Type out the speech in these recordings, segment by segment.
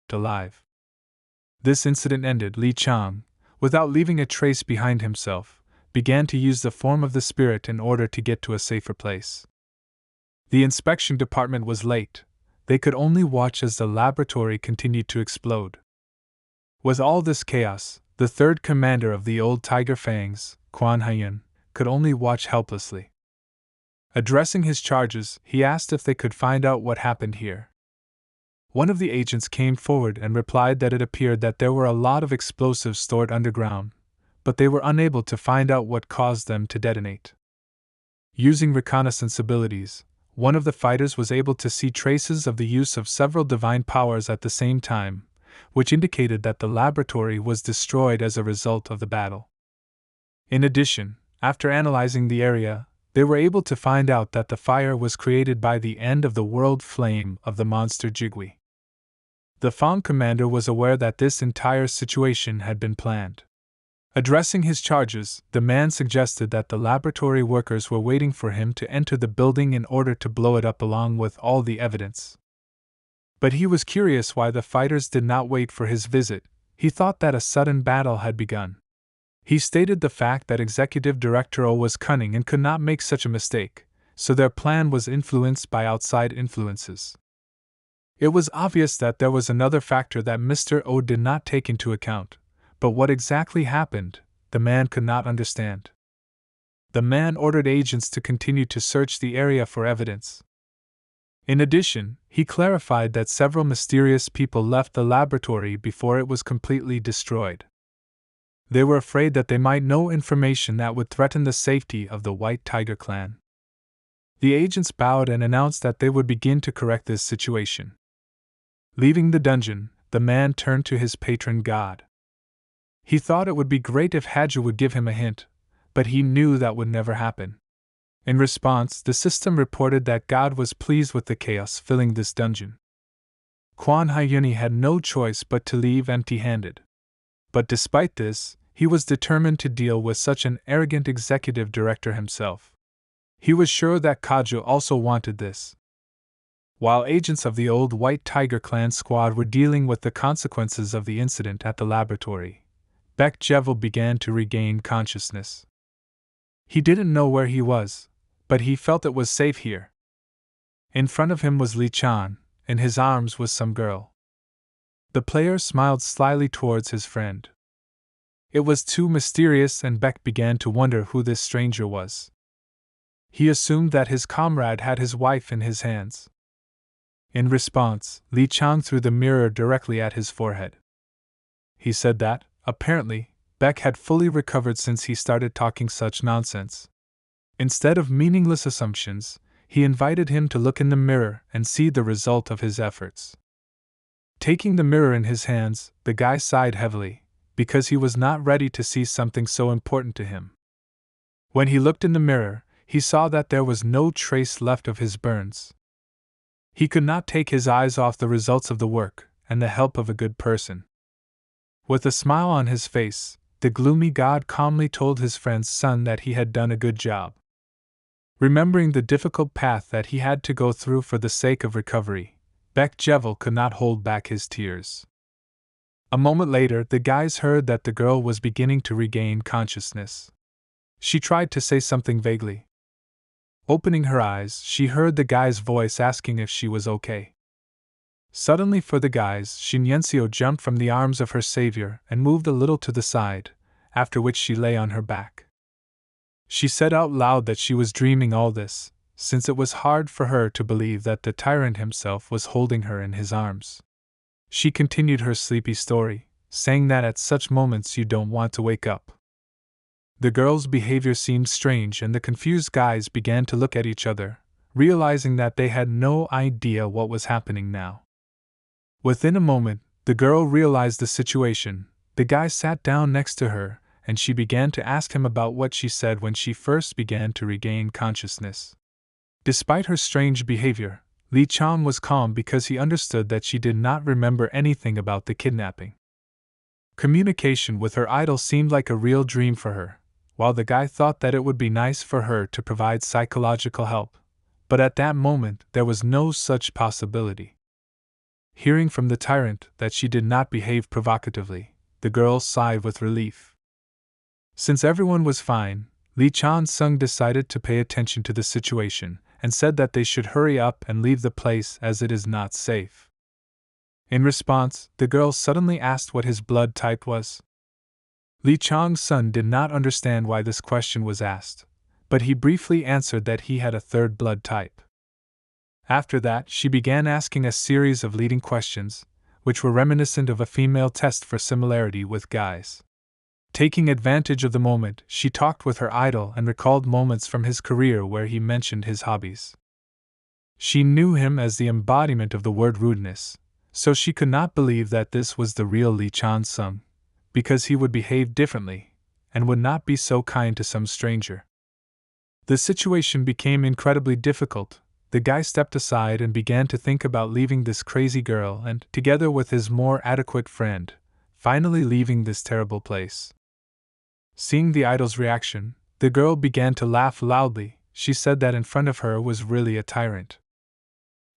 kept alive. This incident ended. Li Chang, without leaving a trace behind himself, began to use the form of the spirit in order to get to a safer place. The inspection department was late. They could only watch as the laboratory continued to explode. With all this chaos, the third commander of the old Tiger Fangs, Quan Haiyun, could only watch helplessly. Addressing his charges, he asked if they could find out what happened here. One of the agents came forward and replied that it appeared that there were a lot of explosives stored underground, but they were unable to find out what caused them to detonate. Using reconnaissance abilities, one of the fighters was able to see traces of the use of several divine powers at the same time, which indicated that the laboratory was destroyed as a result of the battle. In addition, after analyzing the area, they were able to find out that the fire was created by the end of the world flame of the monster Jigui. The Fang commander was aware that this entire situation had been planned. Addressing his charges, the man suggested that the laboratory workers were waiting for him to enter the building in order to blow it up along with all the evidence. But he was curious why the fighters did not wait for his visit. He thought that a sudden battle had begun. He stated the fact that Executive Director O was cunning and could not make such a mistake, so their plan was influenced by outside influences. It was obvious that there was another factor that Mr. O did not take into account, but what exactly happened, the man could not understand. The man ordered agents to continue to search the area for evidence. In addition, he clarified that several mysterious people left the laboratory before it was completely destroyed. They were afraid that they might know information that would threaten the safety of the White Tiger clan. The agents bowed and announced that they would begin to correct this situation. Leaving the dungeon, the man turned to his patron god. He thought it would be great if Hadja would give him a hint, but he knew that would never happen. In response, the system reported that God was pleased with the chaos filling this dungeon. Quan Haiyun had no choice but to leave empty-handed. But despite this, he was determined to deal with such an arrogant executive director himself. He was sure that Kaju also wanted this. While agents of the old White Tiger clan squad were dealing with the consequences of the incident at the laboratory, Baek Jevel began to regain consciousness. He didn't know where he was, but he felt it was safe here. In front of him was Li Chan, in his arms was some girl. The player smiled slyly towards his friend. It was too mysterious, and Baek began to wonder who this stranger was. He assumed that his comrade had his wife in his hands. In response, Li Chang threw the mirror directly at his forehead. He said that, apparently, Baek had fully recovered since he started talking such nonsense. Instead of meaningless assumptions, he invited him to look in the mirror and see the result of his efforts. Taking the mirror in his hands, the guy sighed heavily, because he was not ready to see something so important to him. When he looked in the mirror, he saw that there was no trace left of his burns. He could not take his eyes off the results of the work and the help of a good person. With a smile on his face, the gloomy god calmly told his friend's son that he had done a good job. Remembering the difficult path that he had to go through for the sake of recovery, Baek Jevel could not hold back his tears. A moment later, the guys heard that the girl was beginning to regain consciousness. She tried to say something vaguely. Opening her eyes, she heard the guy's voice asking if she was okay. Suddenly for the guys, Shin Yenseo jumped from the arms of her savior and moved a little to the side, after which she lay on her back. She said out loud that she was dreaming all this, since it was hard for her to believe that the tyrant himself was holding her in his arms. She continued her sleepy story, saying that at such moments you don't want to wake up. The girl's behavior seemed strange, and the confused guys began to look at each other, realizing that they had no idea what was happening now. Within a moment, the girl realized the situation. The guy sat down next to her, and she began to ask him about what she said when she first began to regain consciousness. Despite her strange behavior, Li Chan was calm because he understood that she did not remember anything about the kidnapping. Communication with her idol seemed like a real dream for her, while the guy thought that it would be nice for her to provide psychological help, but at that moment there was no such possibility. Hearing from the tyrant that she did not behave provocatively, the girl sighed with relief. Since everyone was fine, Lee Chan-sung decided to pay attention to the situation and said that they should hurry up and leave the place as it is not safe. In response, the girl suddenly asked what his blood type was. Lee Chang-sun did not understand why this question was asked, but he briefly answered that he had a third blood type. After that, she began asking a series of leading questions, which were reminiscent of a female test for similarity with guys. Taking advantage of the moment, she talked with her idol and recalled moments from his career where he mentioned his hobbies. She knew him as the embodiment of the word rudeness, so she could not believe that this was the real Lee Chan-sung, because he would behave differently, and would not be so kind to some stranger. The situation became incredibly difficult. The guy stepped aside and began to think about leaving this crazy girl and, together with his more adequate friend, finally leaving this terrible place. Seeing the idol's reaction, the girl began to laugh loudly. She said that in front of her was really a tyrant.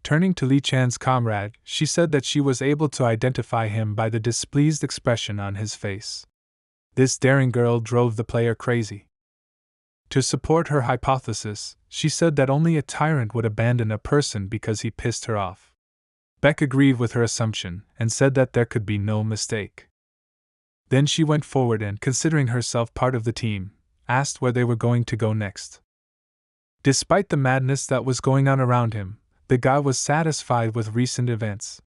Turning to Lee Chan's comrade, she said that she was able to identify him by the displeased expression on his face. This daring girl drove the player crazy. To support her hypothesis, she said that only a tyrant would abandon a person because he pissed her off. Beck agreed with her assumption and said that there could be no mistake. Then she went forward and, considering herself part of the team, asked where they were going to go next. Despite the madness that was going on around him, the guy was satisfied with recent events.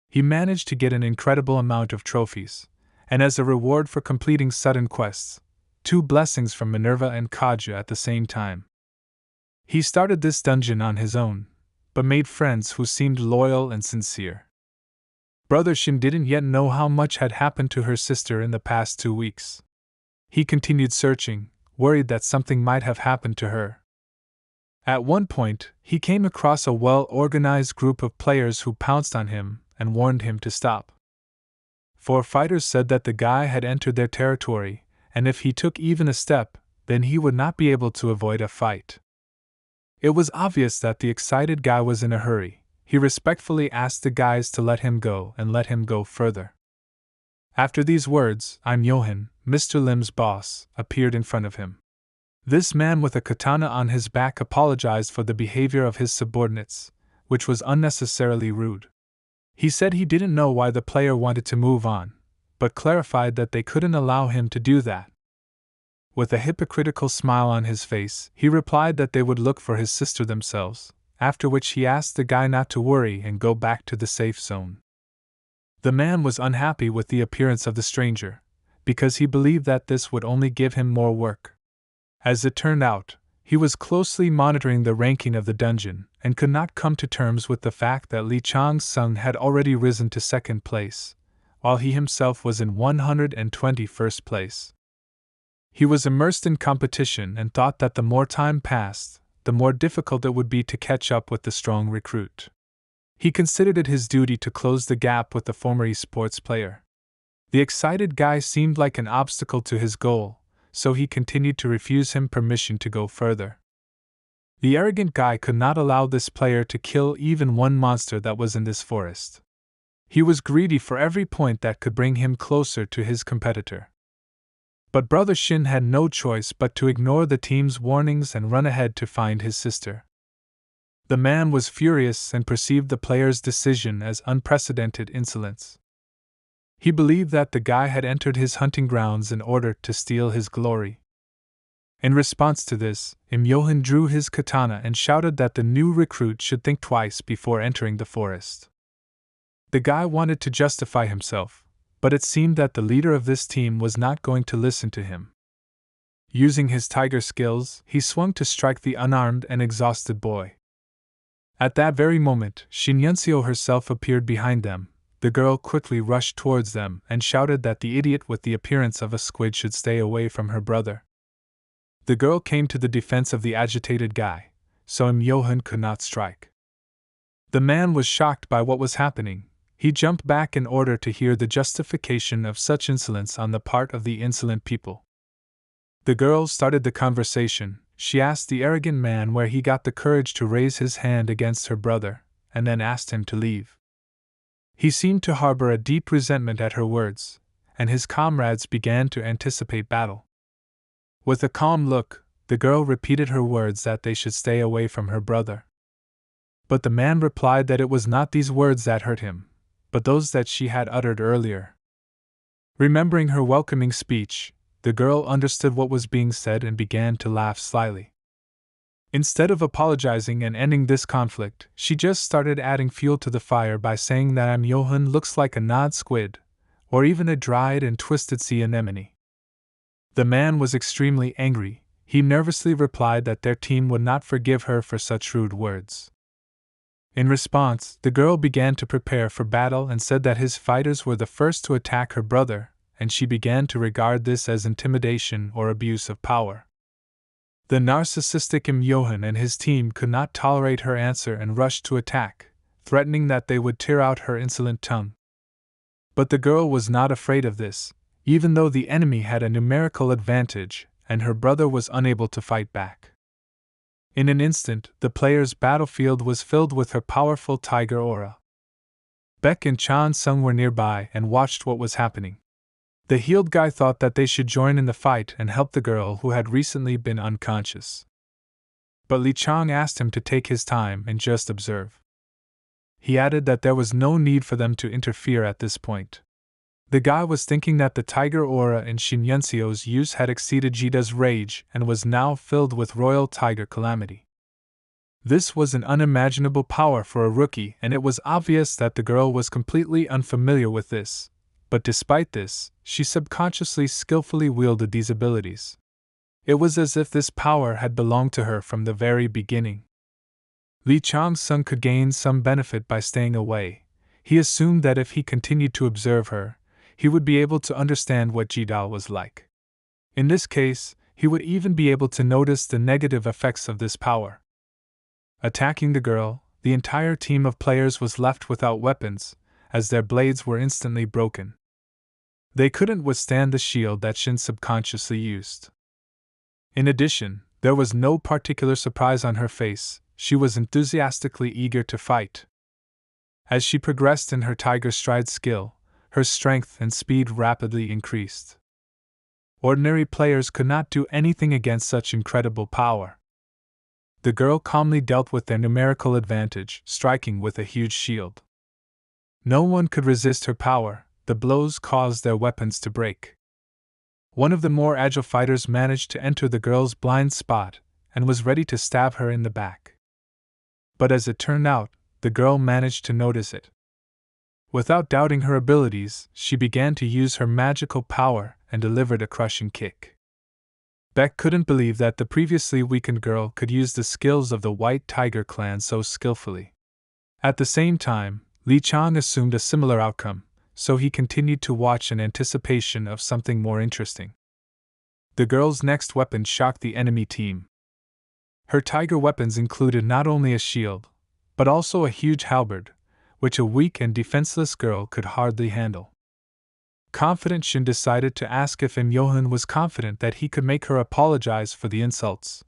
He managed to get an incredible amount of trophies, and as a reward for completing sudden quests, 2 blessings from Minerva and Kaja at the same time. He started this dungeon on his own, but made friends who seemed loyal and sincere. Brother Shin didn't yet know how much had happened to her sister in the past 2 weeks. He continued searching, worried that something might have happened to her. At one point, he came across a well-organized group of players who pounced on him and warned him to stop. 4 fighters said that the guy had entered their territory, and if he took even a step, then he would not be able to avoid a fight. It was obvious that the excited guy was in a hurry. He respectfully asked the guys to let him go and let him go further. After these words, I'm Johan, Mr. Lim's boss, appeared in front of him. This man with a katana on his back apologized for the behavior of his subordinates, which was unnecessarily rude. He said he didn't know why the player wanted to move on, but clarified that they couldn't allow him to do that. With a hypocritical smile on his face, he replied that they would look for his sister themselves, after which he asked the guy not to worry and go back to the safe zone. The man was unhappy with the appearance of the stranger, because he believed that this would only give him more work. As it turned out, he was closely monitoring the ranking of the dungeon and could not come to terms with the fact that Lee Chang-sung had already risen to 2nd place, while he himself was in 121st place. He was immersed in competition and thought that the more time passed, the more difficult it would be to catch up with the strong recruit. He considered it his duty to close the gap with the former esports player. The excited guy seemed like an obstacle to his goal, so he continued to refuse him permission to go further. The arrogant guy could not allow this player to kill even one monster that was in this forest. He was greedy for every point that could bring him closer to his competitor. But Brother Shin had no choice but to ignore the team's warnings and run ahead to find his sister. The man was furious and perceived the player's decision as unprecedented insolence. He believed that the guy had entered his hunting grounds in order to steal his glory. In response to this, Im Yohan drew his katana and shouted that the new recruit should think twice before entering the forest. The guy wanted to justify himself, but it seemed that the leader of this team was not going to listen to him. Using his tiger skills, he swung to strike the unarmed and exhausted boy. At that very moment, Shin Yunseo herself appeared behind them. The girl quickly rushed towards them and shouted that the idiot with the appearance of a squid should stay away from her brother. The girl came to the defense of the agitated guy, so Im Yohan could not strike. The man was shocked by what was happening. He jumped back in order to hear the justification of such insolence on the part of the insolent people. The girl started the conversation. She asked the arrogant man where he got the courage to raise his hand against her brother, and then asked him to leave. He seemed to harbor a deep resentment at her words, and his comrades began to anticipate battle. With a calm look, the girl repeated her words that they should stay away from her brother. But the man replied that it was not these words that hurt him, but those that she had uttered earlier. Remembering her welcoming speech, the girl understood what was being said and began to laugh slyly. Instead of apologizing and ending this conflict, she just started adding fuel to the fire by saying that Johan looks like a gnawed squid, or even a dried and twisted sea anemone. The man was extremely angry. He nervously replied that their team would not forgive her for such rude words. In response, the girl began to prepare for battle and said that his fighters were the first to attack her brother, and she began to regard this as intimidation or abuse of power. The narcissistic Johan and his team could not tolerate her answer and rushed to attack, threatening that they would tear out her insolent tongue. But the girl was not afraid of this, even though the enemy had a numerical advantage and her brother was unable to fight back. In an instant, the player's battlefield was filled with her powerful tiger aura. Beck and Chan Sung were nearby and watched what was happening. The healed guy thought that they should join in the fight and help the girl who had recently been unconscious. But Li Chang asked him to take his time and just observe. He added that there was no need for them to interfere at this point. The guy was thinking that the tiger aura in Shin Yunseo's use had exceeded Jida's rage and was now filled with royal tiger calamity. This was an unimaginable power for a rookie, and it was obvious that the girl was completely unfamiliar with this. But despite this, she subconsciously skillfully wielded these abilities. It was as if this power had belonged to her from the very beginning. Li Chang-sung could gain some benefit by staying away. He assumed that if he continued to observe her, he would be able to understand what Jidal was like. In this case, he would even be able to notice the negative effects of this power. Attacking the girl, the entire team of players was left without weapons, as their blades were instantly broken. They couldn't withstand the shield that Shin subconsciously used. In addition, there was no particular surprise on her face. She was enthusiastically eager to fight. As she progressed in her tiger stride skill, her strength and speed rapidly increased. Ordinary players could not do anything against such incredible power. The girl calmly dealt with their numerical advantage, striking with a huge shield. No one could resist her power. The blows caused their weapons to break. One of the more agile fighters managed to enter the girl's blind spot and was ready to stab her in the back. But as it turned out, the girl managed to notice it. Without doubting her abilities, she began to use her magical power and delivered a crushing kick. Beck couldn't believe that the previously weakened girl could use the skills of the White Tiger clan so skillfully. At the same time, Li Chang assumed a similar outcome, so he continued to watch in anticipation of something more interesting. The girl's next weapon shocked the enemy team. Her tiger weapons included not only a shield, but also a huge halberd, which a weak and defenseless girl could hardly handle. Confident, Shin decided to ask if Johan was confident that he could make her apologize for the insults.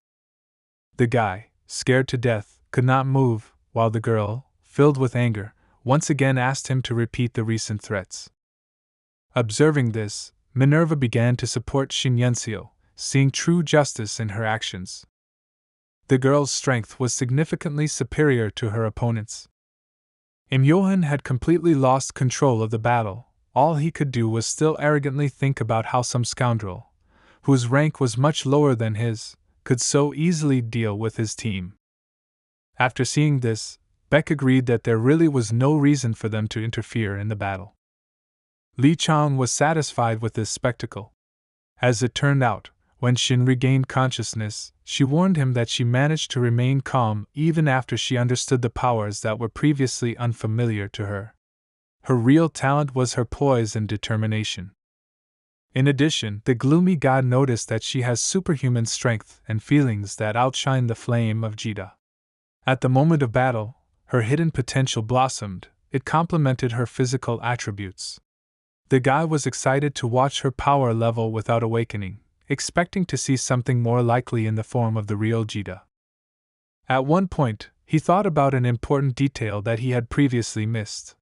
The guy, scared to death, could not move, while the girl, filled with anger, once again asked him to repeat the recent threats. Observing this, Minerva began to support Shin Yunseo, seeing true justice in her actions. The girl's strength was significantly superior to her opponent's. Johan had completely lost control of the battle. All he could do was still arrogantly think about how some scoundrel, whose rank was much lower than his, could so easily deal with his team. After seeing this, Beck agreed that there really was no reason for them to interfere in the battle. Li Chang was satisfied with this spectacle. As it turned out, when Shin regained consciousness, she warned him that she managed to remain calm even after she understood the powers that were previously unfamiliar to her. Her real talent was her poise and determination. In addition, the gloomy god noticed that she has superhuman strength and feelings that outshine the flame of Jida. At the moment of battle, her hidden potential blossomed. It complemented her physical attributes. The guy was excited to watch her power level without awakening, expecting to see something more likely in the form of the real Jida. At one point, he thought about an important detail that he had previously missed.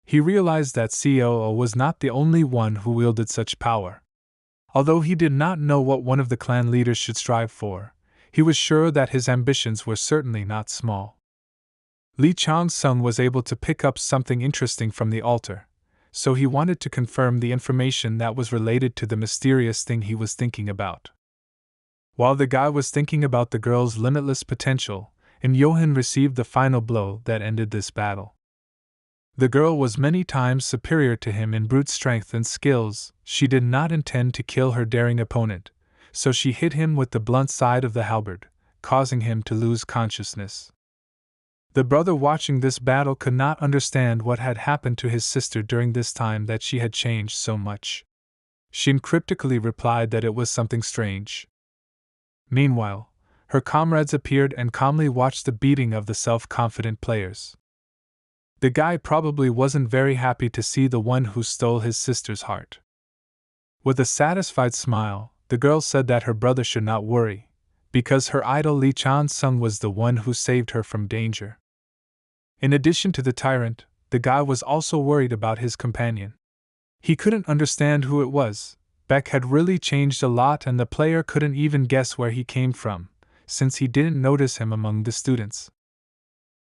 He realized that COO was not the only one who wielded such power. Although he did not know what one of the clan leaders should strive for, he was sure that his ambitions were certainly not small. Lee Chang-sung was able to pick up something interesting from the altar, so he wanted to confirm the information that was related to the mysterious thing he was thinking about. While the guy was thinking about the girl's limitless potential, Im-Yohan received the final blow that ended this battle. The girl was many times superior to him in brute strength and skills. She did not intend to kill her daring opponent, so she hit him with the blunt side of the halberd, causing him to lose consciousness. The brother watching this battle could not understand what had happened to his sister during this time that she had changed so much. Shin cryptically replied that it was something strange. Meanwhile, her comrades appeared and calmly watched the beating of the self-confident players. The guy probably wasn't very happy to see the one who stole his sister's heart. With a satisfied smile, the girl said that her brother should not worry, because her idol Lee Chan-sung was the one who saved her from danger. In addition to the tyrant, the guy was also worried about his companion. He couldn't understand who it was. Beck had really changed a lot and the player couldn't even guess where he came from, since he didn't notice him among the students.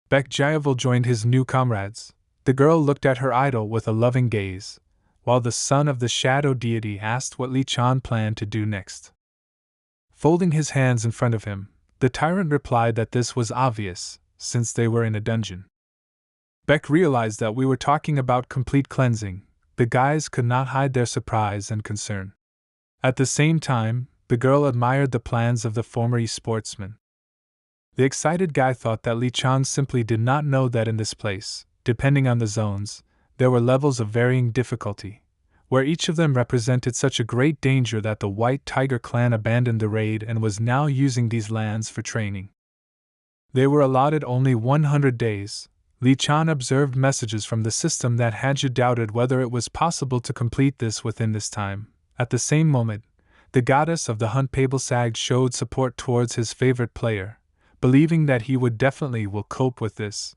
Beck Jayevel joined his new comrades. The girl looked at her idol with a loving gaze, while the son of the shadow deity asked what Lee Chan planned to do next. Folding his hands in front of him, the tyrant replied that this was obvious, since they were in a dungeon. Beck realized that we were talking about complete cleansing. The guys could not hide their surprise and concern. At the same time, the girl admired the plans of the former sportsman. The excited guy thought that Lee Chang simply did not know that in this place, depending on the zones, there were levels of varying difficulty, where each of them represented such a great danger that the White Tiger clan abandoned the raid and was now using these lands for training. They were allotted only 100 days. Lee Chan observed messages from the system that had you doubted whether it was possible to complete this within this time. At the same moment, the goddess of the hunt Pabelsag showed support towards his favorite player, believing that he would definitely will cope with this.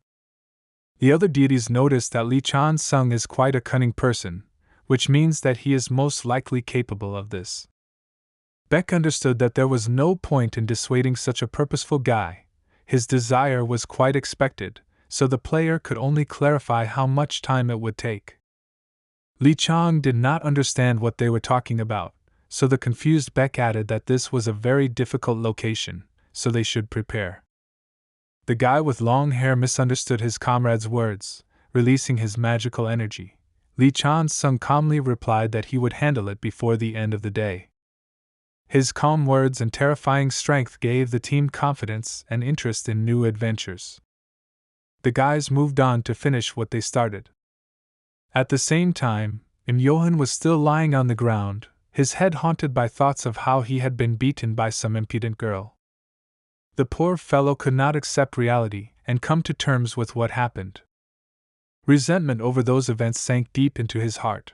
The other deities noticed that Lee Chan-sung is quite a cunning person, which means that he is most likely capable of this. Beck understood that there was no point in dissuading such a purposeful guy. His desire was quite expected, so the player could only clarify how much time it would take. Lee Chang did not understand what they were talking about, so the confused Beck added that this was a very difficult location, so they should prepare. The guy with long hair misunderstood his comrade's words, releasing his magical energy. Lee Chan-sung calmly replied that he would handle it before the end of the day. His calm words and terrifying strength gave the team confidence and interest in new adventures. The guys moved on to finish what they started. At the same time, Im-Yohan was still lying on the ground, his head haunted by thoughts of how he had been beaten by some impudent girl. The poor fellow could not accept reality and come to terms with what happened. Resentment over those events sank deep into his heart.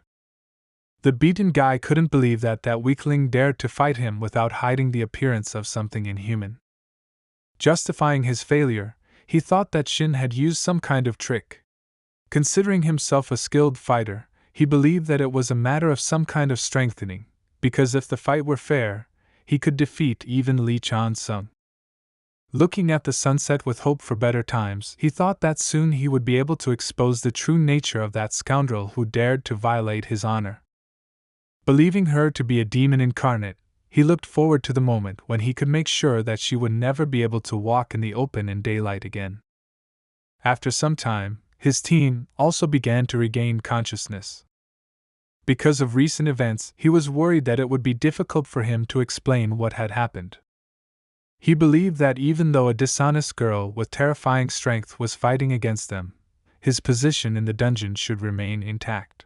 The beaten guy couldn't believe that that weakling dared to fight him without hiding the appearance of something inhuman. Justifying his failure, he thought that Shin had used some kind of trick. Considering himself a skilled fighter, he believed that it was a matter of some kind of strengthening, because if the fight were fair, he could defeat even Lee Chan-sung. Looking at the sunset with hope for better times, he thought that soon he would be able to expose the true nature of that scoundrel who dared to violate his honor. Believing her to be a demon incarnate, he looked forward to the moment when he could make sure that she would never be able to walk in the open in daylight again. After some time, his team also began to regain consciousness. Because of recent events, he was worried that it would be difficult for him to explain what had happened. He believed that even though a dishonest girl with terrifying strength was fighting against them, his position in the dungeon should remain intact.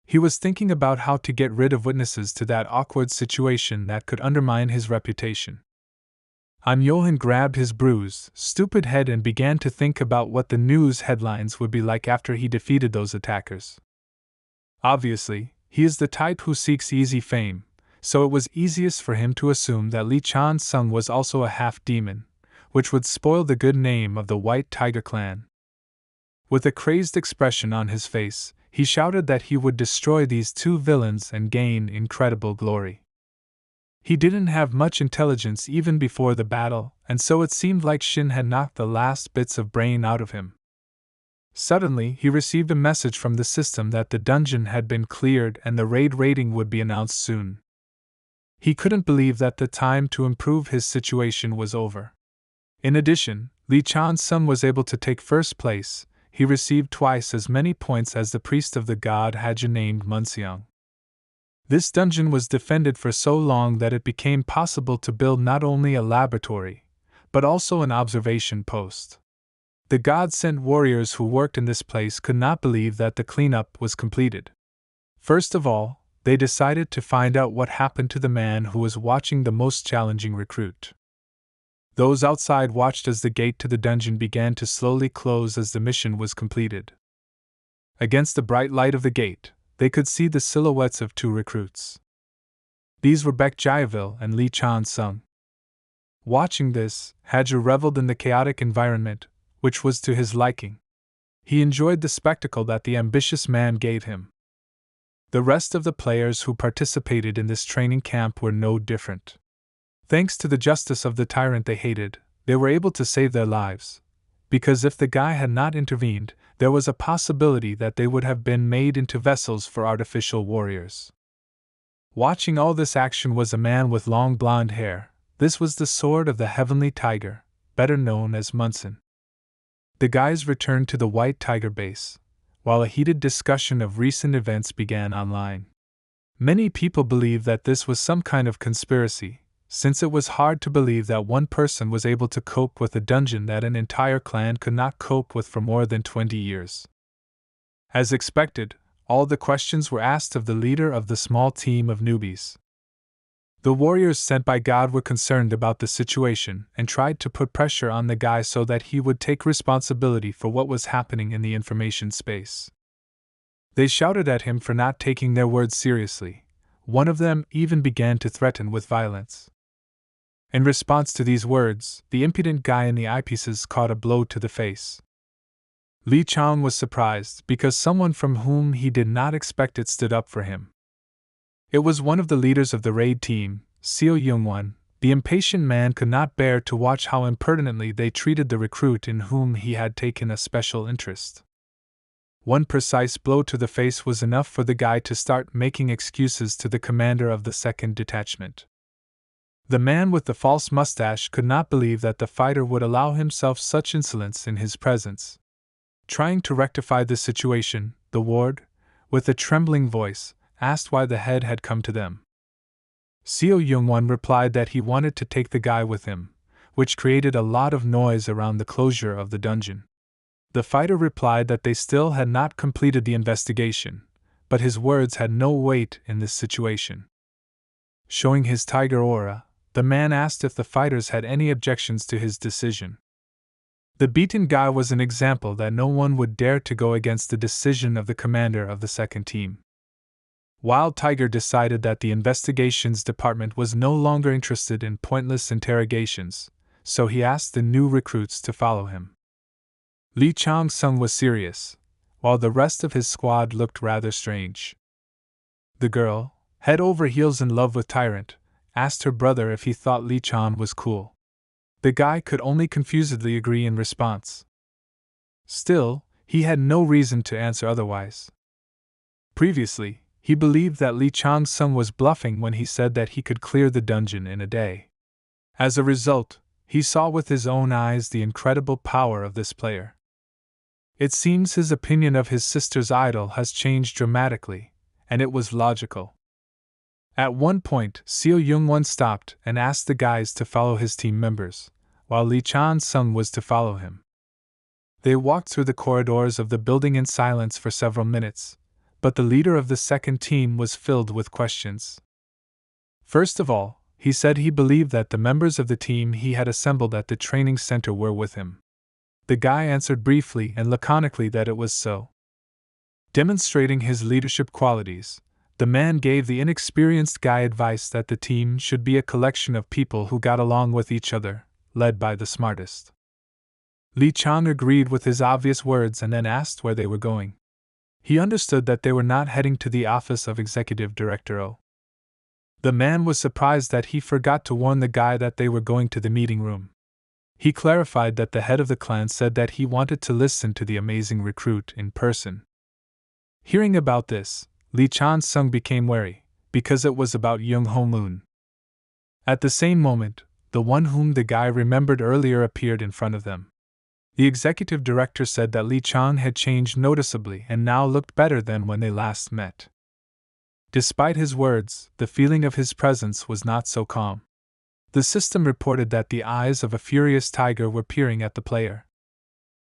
He was thinking about how to get rid of witnesses to that awkward situation that could undermine his reputation. Im-Yohan grabbed his bruised, stupid head and began to think about what the news headlines would be like after he defeated those attackers. Obviously, he is the type who seeks easy fame, so it was easiest for him to assume that Lee Chan-sung was also a half-demon, which would spoil the good name of the White Tiger clan. With a crazed expression on his face, he shouted that he would destroy these two villains and gain incredible glory. He didn't have much intelligence even before the battle, and so it seemed like Shin had knocked the last bits of brain out of him. Suddenly, he received a message from the system that the dungeon had been cleared and the raid rating would be announced soon. He couldn't believe that the time to improve his situation was over. In addition, Li Chan's son was able to take first place. He received twice as many points as the priest of the god Haja named Munseong. This dungeon was defended for so long that it became possible to build not only a laboratory, but also an observation post. The god-sent warriors who worked in this place could not believe that the cleanup was completed. First of all, they decided to find out what happened to the man who was watching the most challenging recruit. Those outside watched as the gate to the dungeon began to slowly close as the mission was completed. Against the bright light of the gate, they could see the silhouettes of two recruits. These were Baek Jaevil and Li Chan-sung. Watching this, Haja reveled in the chaotic environment, which was to his liking. He enjoyed the spectacle that the ambitious man gave him. The rest of the players who participated in this training camp were no different. Thanks to the justice of the tyrant they hated, they were able to save their lives, because if the guy had not intervened, there was a possibility that they would have been made into vessels for artificial warriors. Watching all this action was a man with long blonde hair. This was the sword of the Heavenly Tiger, better known as Munson. The guys returned to the White Tiger base, while a heated discussion of recent events began online. Many people believed that this was some kind of conspiracy, since it was hard to believe that one person was able to cope with a dungeon that an entire clan could not cope with for more than 20 years. As expected, all the questions were asked of the leader of the small team of newbies. The warriors sent by God were concerned about the situation and tried to put pressure on the guy so that he would take responsibility for what was happening in the information space. They shouted at him for not taking their words seriously. One of them even began to threaten with violence. In response to these words, the impudent guy in the eyepieces caught a blow to the face. Li Chang was surprised because someone from whom he did not expect it stood up for him. It was one of the leaders of the raid team, Seo Young-won. The impatient man could not bear to watch how impertinently they treated the recruit in whom he had taken a special interest. One precise blow to the face was enough for the guy to start making excuses to the commander of the second detachment. The man with the false mustache could not believe that the fighter would allow himself such insolence in his presence. Trying to rectify the situation, the ward, with a trembling voice, asked why the head had come to them. Seo Young-won replied that he wanted to take the guy with him, which created a lot of noise around the closure of the dungeon. The fighter replied that they still had not completed the investigation, but his words had no weight in this situation. Showing his tiger aura, the man asked if the fighters had any objections to his decision. The beaten guy was an example that no one would dare to go against the decision of the commander of the second team. Wild Tiger decided that the investigations department was no longer interested in pointless interrogations, so he asked the new recruits to follow him. Li Chang-sung was serious, while the rest of his squad looked rather strange. The girl, head over heels in love with Tyrant, asked her brother if he thought Li Chang was cool. The guy could only confusedly agree in response. Still, he had no reason to answer otherwise. Previously, he believed that Li Chang-sung was bluffing when he said that he could clear the dungeon in a day. As a result, he saw with his own eyes the incredible power of this player. It seems his opinion of his sister's idol has changed dramatically, and it was logical. At one point, Seo Young-won stopped and asked the guys to follow his team members, while Li Chan-sung was to follow him. They walked through the corridors of the building in silence for several minutes, but the leader of the second team was filled with questions. First of all, he said he believed that the members of the team he had assembled at the training center were with him. The guy answered briefly and laconically that it was so. Demonstrating his leadership qualities, the man gave the inexperienced guy advice that the team should be a collection of people who got along with each other, led by the smartest. Li Chang agreed with his obvious words and then asked where they were going. He understood that they were not heading to the office of Executive Director O. The man was surprised that he forgot to warn the guy that they were going to the meeting room. He clarified that the head of the clan said that he wanted to listen to the amazing recruit in person. Hearing about this, Lee Chan-sung became wary, because it was about Young Ho Moon. At the same moment, the one whom the guy remembered earlier appeared in front of them. The executive director said that Lee Chang had changed noticeably and now looked better than when they last met. Despite his words, the feeling of his presence was not so calm. The system reported that the eyes of a furious tiger were peering at the player.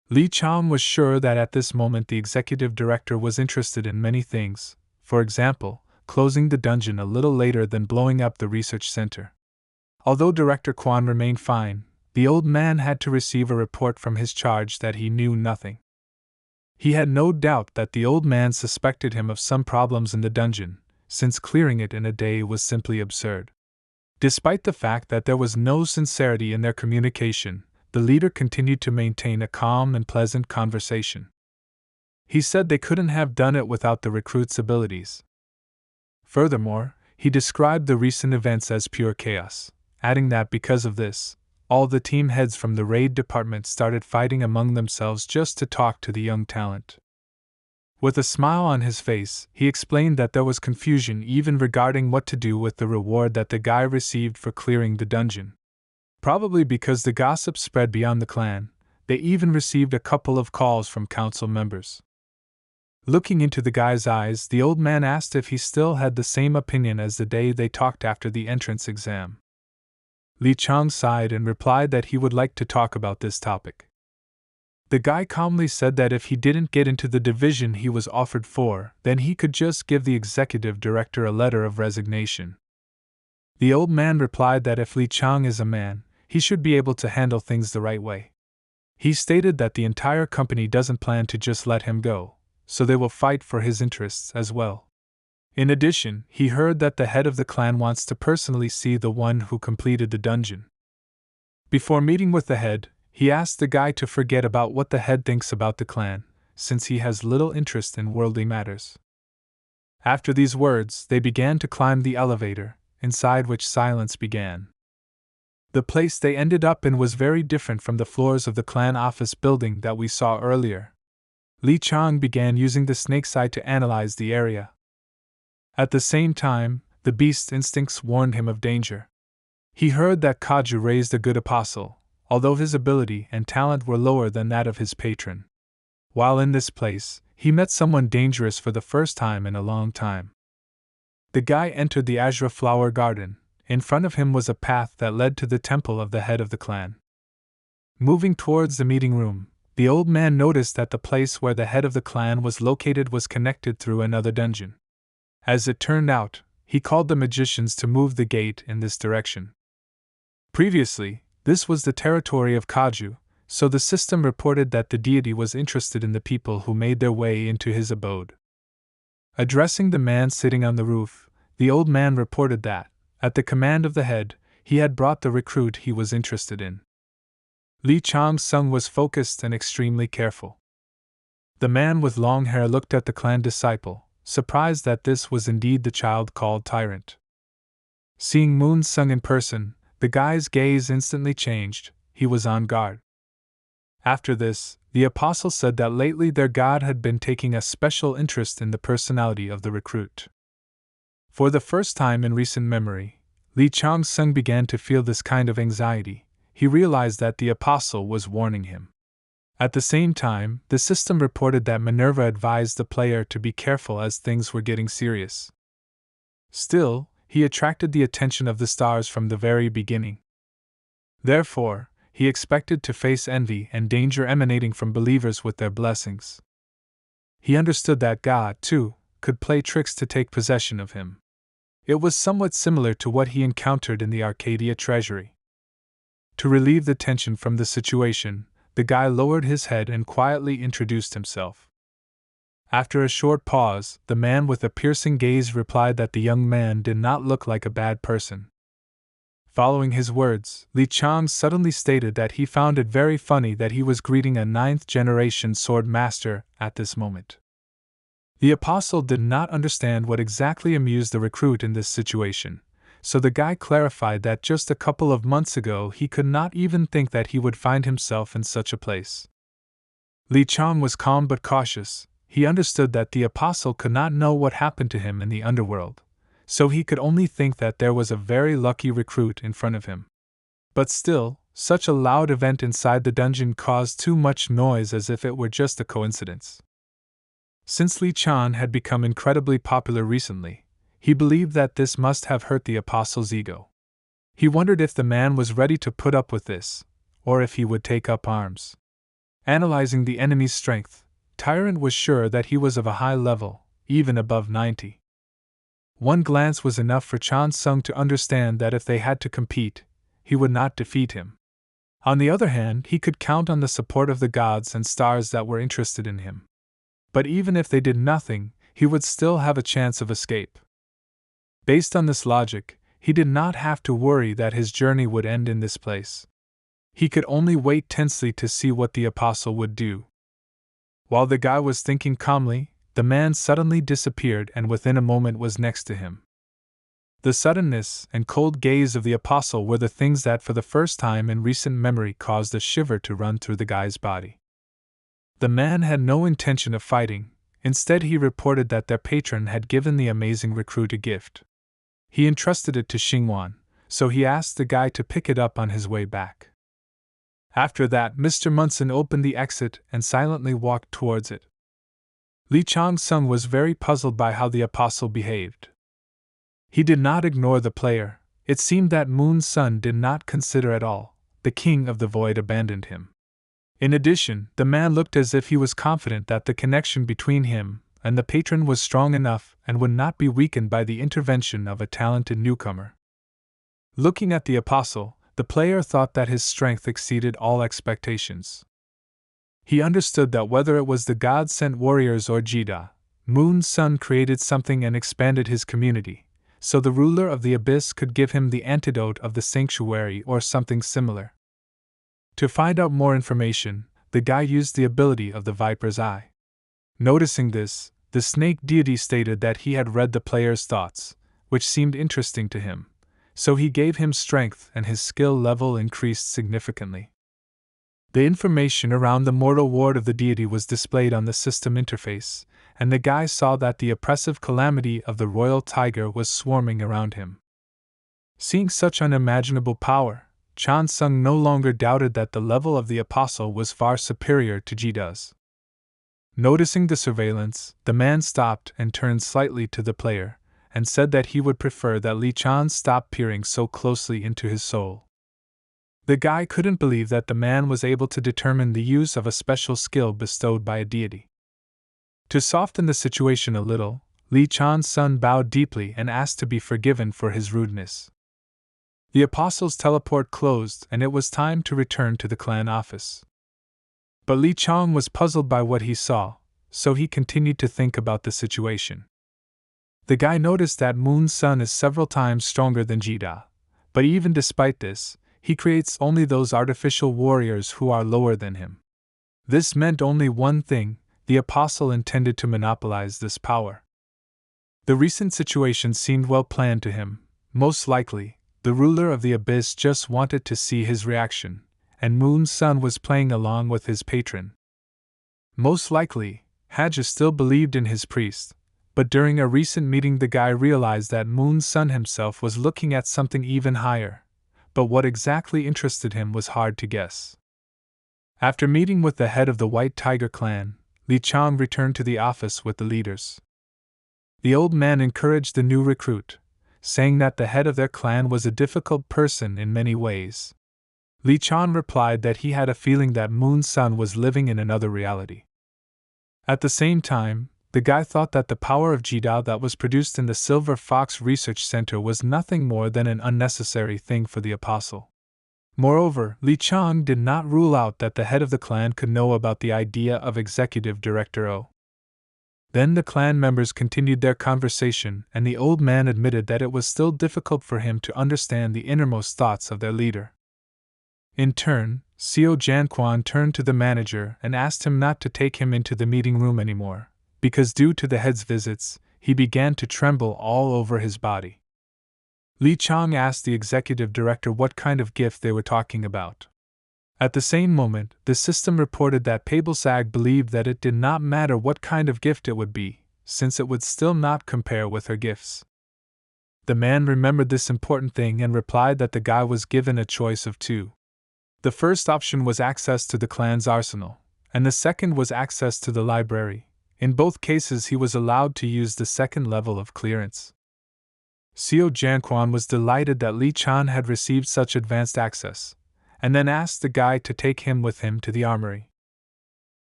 Lee Chang was sure that at this moment the executive director was interested in many things, for example, closing the dungeon a little later than blowing up the research center. Although Director Kwan remained fine, the old man had to receive a report from his charge that he knew nothing. He had no doubt that the old man suspected him of some problems in the dungeon, since clearing it in a day was simply absurd. Despite the fact that there was no sincerity in their communication, the leader continued to maintain a calm and pleasant conversation. He said they couldn't have done it without the recruit's abilities. Furthermore, he described the recent events as pure chaos, adding that because of this, all the team heads from the raid department started fighting among themselves just to talk to the young talent. With a smile on his face, he explained that there was confusion even regarding what to do with the reward that the guy received for clearing the dungeon. Probably because the gossip spread beyond the clan, they even received a couple of calls from council members. Looking into the guy's eyes, the old man asked if he still had the same opinion as the day they talked after the entrance exam. Lee Chang sighed and replied that he would like to talk about this topic. The guy calmly said that if he didn't get into the division he was offered for, then he could just give the executive director a letter of resignation. The old man replied that if Lee Chang is a man, he should be able to handle things the right way. He stated that the entire company doesn't plan to just let him go, so they will fight for his interests as well. In addition, he heard that the head of the clan wants to personally see the one who completed the dungeon. Before meeting with the head, he asked the guy to forget about what the head thinks about the clan, since he has little interest in worldly matters. After these words, they began to climb the elevator, inside which silence began. The place they ended up in was very different from the floors of the clan office building that we saw earlier. Lee Chang began using the snake's eye to analyze the area. At the same time, the beast's instincts warned him of danger. He heard that Kaju raised a good apostle, although his ability and talent were lower than that of his patron. While in this place, he met someone dangerous for the first time in a long time. The guy entered the Azure Flower Garden. In front of him was a path that led to the temple of the head of the clan. Moving towards the meeting room, the old man noticed that the place where the head of the clan was located was connected through another dungeon. As it turned out, he called the magicians to move the gate in this direction. Previously, this was the territory of Kaju, so the system reported that the deity was interested in the people who made their way into his abode. Addressing the man sitting on the roof, the old man reported that, at the command of the head, he had brought the recruit he was interested in. Lee Chang-sung was focused and extremely careful. The man with long hair looked at the clan disciple, surprised that this was indeed the child called Tyrant. Seeing Moon-sung in person, the guy's gaze instantly changed. He was on guard. After this, the apostle said that lately their god had been taking a special interest in the personality of the recruit. For the first time in recent memory, Lee Chang-sung began to feel this kind of anxiety. He realized that the apostle was warning him. At the same time, the system reported that Minerva advised the player to be careful as things were getting serious. Still, he attracted the attention of the stars from the very beginning. Therefore, he expected to face envy and danger emanating from believers with their blessings. He understood that God, too, could play tricks to take possession of him. It was somewhat similar to what he encountered in the Arcadia treasury. To relieve the tension from the situation, the guy lowered his head and quietly introduced himself. After a short pause, the man with a piercing gaze replied that the young man did not look like a bad person. Following his words, Lee Chang suddenly stated that he found it very funny that he was greeting a 9th-generation sword master at this moment. The apostle did not understand what exactly amused the recruit in this situation, so the guy clarified that just a couple of months ago he could not even think that he would find himself in such a place. Li Chang was calm but cautious. He understood that the apostle could not know what happened to him in the underworld, so he could only think that there was a very lucky recruit in front of him. But still, such a loud event inside the dungeon caused too much noise as if it were just a coincidence. Since Li Chang had become incredibly popular recently, he believed that this must have hurt the apostle's ego. He wondered if the man was ready to put up with this, or if he would take up arms. Analyzing the enemy's strength, Tyrant was sure that he was of a high level, even above 90. One glance was enough for Chan Sung to understand that if they had to compete, he would not defeat him. On the other hand, he could count on the support of the gods and stars that were interested in him. But even if they did nothing, he would still have a chance of escape. Based on this logic, he did not have to worry that his journey would end in this place. He could only wait tensely to see what the apostle would do. While the guy was thinking calmly, the man suddenly disappeared and within a moment was next to him. The suddenness and cold gaze of the apostle were the things that for the first time in recent memory caused a shiver to run through the guy's body. The man had no intention of fighting. Instead, he reported that their patron had given the amazing recruit a gift. He entrusted it to Xingwan, so he asked the guy to pick it up on his way back. After that, Mr. Munson opened the exit and silently walked towards it. Li Chang Sung was very puzzled by how the apostle behaved. He did not ignore the player. It seemed that Moon's son did not consider at all. The king of the void abandoned him. In addition, the man looked as if he was confident that the connection between him and the patron was strong enough and would not be weakened by the intervention of a talented newcomer. Looking at the apostle, the player thought that his strength exceeded all expectations. He understood that whether it was the god-sent warriors or Jida, Moon's son created something and expanded his community, so the ruler of the abyss could give him the antidote of the sanctuary or something similar. To find out more information, the guy used the ability of the Viper's Eye. Noticing this, the snake deity stated that he had read the player's thoughts, which seemed interesting to him, so he gave him strength and his skill level increased significantly. The information around the mortal ward of the deity was displayed on the system interface, and the guy saw that the oppressive calamity of the royal tiger was swarming around him. Seeing such unimaginable power, Chan Sung no longer doubted that the level of the apostle was far superior to Jida's. Noticing the surveillance, the man stopped and turned slightly to the player, and said that he would prefer that Li Chan stop peering so closely into his soul. The guy couldn't believe that the man was able to determine the use of a special skill bestowed by a deity. To soften the situation a little, Li Chan's son bowed deeply and asked to be forgiven for his rudeness. The apostle's teleport closed and it was time to return to the clan office. But Li Chang was puzzled by what he saw, so he continued to think about the situation. The guy noticed that Moon's son is several times stronger than Jida, but even despite this, he creates only those artificial warriors who are lower than him. This meant only one thing: the apostle intended to monopolize this power. The recent situation seemed well planned to him. Most likely, the ruler of the abyss just wanted to see his reaction, and Moon's son was playing along with his patron. Most likely, Hajj still believed in his priest, but during a recent meeting the guy realized that Moon's son himself was looking at something even higher, but what exactly interested him was hard to guess. After meeting with the head of the White Tiger clan, Li Chang returned to the office with the leaders. The old man encouraged the new recruit, saying that the head of their clan was a difficult person in many ways. Li Chang replied that he had a feeling that Moon's son was living in another reality. At the same time, the guy thought that the power of Jida that was produced in the Silver Fox Research Center was nothing more than an unnecessary thing for the apostle. Moreover, Li Chang did not rule out that the head of the clan could know about the idea of Executive Director O. Then the clan members continued their conversation, and the old man admitted that it was still difficult for him to understand the innermost thoughts of their leader. In turn, Seo Janquan turned to the manager and asked him not to take him into the meeting room anymore, because due to the head's visits, he began to tremble all over his body. Li Chang asked the executive director what kind of gift they were talking about. At the same moment, the system reported that Pabelsag believed that it did not matter what kind of gift it would be, since it would still not compare with her gifts. The man remembered this important thing and replied that the guy was given a choice of two. The first option was access to the clan's arsenal, and the second was access to the library. In both cases, he was allowed to use the second level of clearance. Xiao Jianquan was delighted that Li Chan had received such advanced access, and then asked the guy to take him with him to the armory.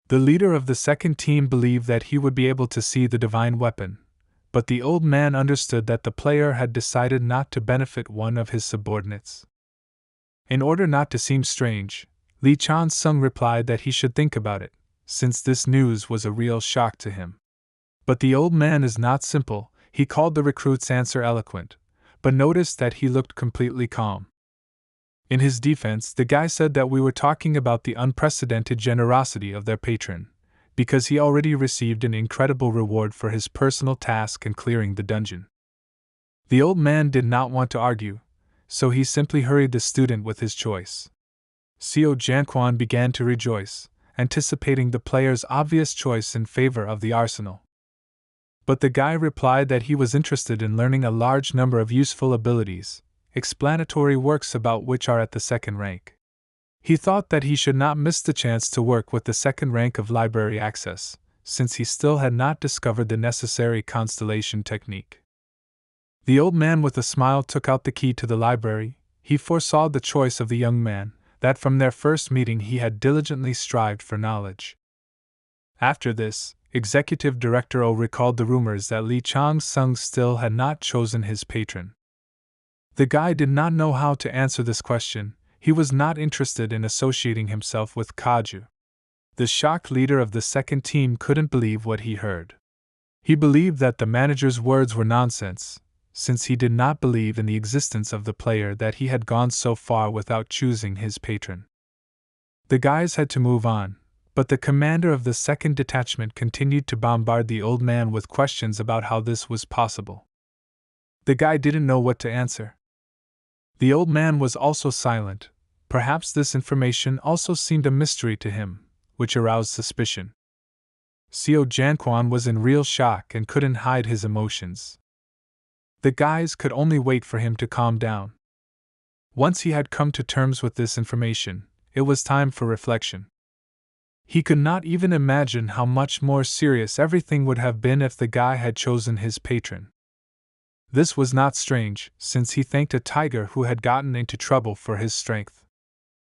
The leader of the second team believed that he would be able to see the divine weapon, but the old man understood that the player had decided not to benefit one of his subordinates. In order not to seem strange, Li Chan-sung replied that he should think about it, since this news was a real shock to him. But the old man is not simple. He called the recruit's answer eloquent, but noticed that he looked completely calm. In his defense, the guy said that we were talking about the unprecedented generosity of their patron, because he already received an incredible reward for his personal task in clearing the dungeon. The old man did not want to argue, so he simply hurried the student with his choice. Xiao Jianquan began to rejoice, anticipating the player's obvious choice in favor of the arsenal. But the guy replied that he was interested in learning a large number of useful abilities, explanatory works about which are at the second rank. He thought that he should not miss the chance to work with the second rank of library access, since he still had not discovered the necessary constellation technique. The old man with a smile took out the key to the library. He foresaw the choice of the young man, that from their first meeting he had diligently strived for knowledge. After this, Executive Director O recalled the rumors that Li Chang-sung still had not chosen his patron. The guy did not know how to answer this question. He was not interested in associating himself with Kaju. The shocked leader of the second team couldn't believe what he heard. He believed that the manager's words were nonsense, since he did not believe in the existence of the player that he had gone so far without choosing his patron. The guys had to move on, but the commander of the second detachment continued to bombard the old man with questions about how this was possible. The guy didn't know what to answer. The old man was also silent. Perhaps this information also seemed a mystery to him, which aroused suspicion. Xiao Jianquan was in real shock and couldn't hide his emotions. The guys could only wait for him to calm down. Once he had come to terms with this information, it was time for reflection. He could not even imagine how much more serious everything would have been if the guy had chosen his patron. This was not strange, since he thanked a tiger who had gotten into trouble for his strength.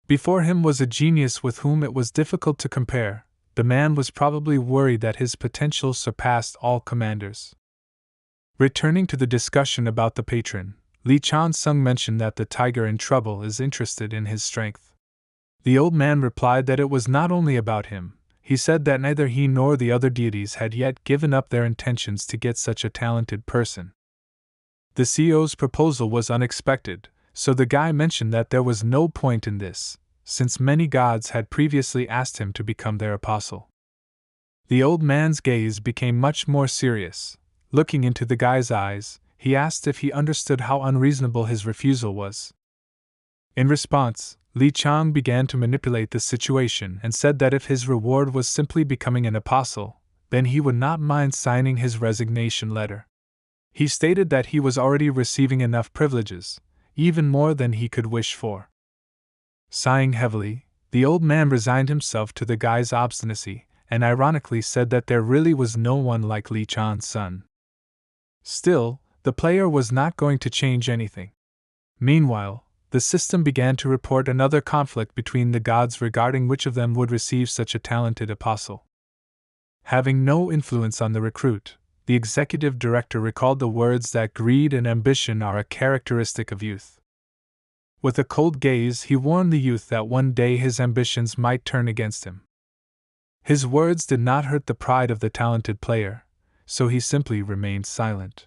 Before him was a genius with whom it was difficult to compare. The man was probably worried that his potential surpassed all commanders. Returning to the discussion about the patron, Li Chan-sung mentioned that the tiger in trouble is interested in his strength. The old man replied that it was not only about him. He said that neither he nor the other deities had yet given up their intentions to get such a talented person. The CEO's proposal was unexpected, so the guy mentioned that there was no point in this, since many gods had previously asked him to become their apostle. The old man's gaze became much more serious. Looking into the guy's eyes, he asked if he understood how unreasonable his refusal was. In response, Li Chang began to manipulate the situation and said that if his reward was simply becoming an apostle, then he would not mind signing his resignation letter. He stated that he was already receiving enough privileges, even more than he could wish for. Sighing heavily, the old man resigned himself to the guy's obstinacy and ironically said that there really was no one like Li Chan's son. Still, the player was not going to change anything. Meanwhile, the system began to report another conflict between the gods regarding which of them would receive such a talented apostle. Having no influence on the recruit, the executive director recalled the words that greed and ambition are a characteristic of youth. With a cold gaze, he warned the youth that one day his ambitions might turn against him. His words did not hurt the pride of the talented player, so he simply remained silent.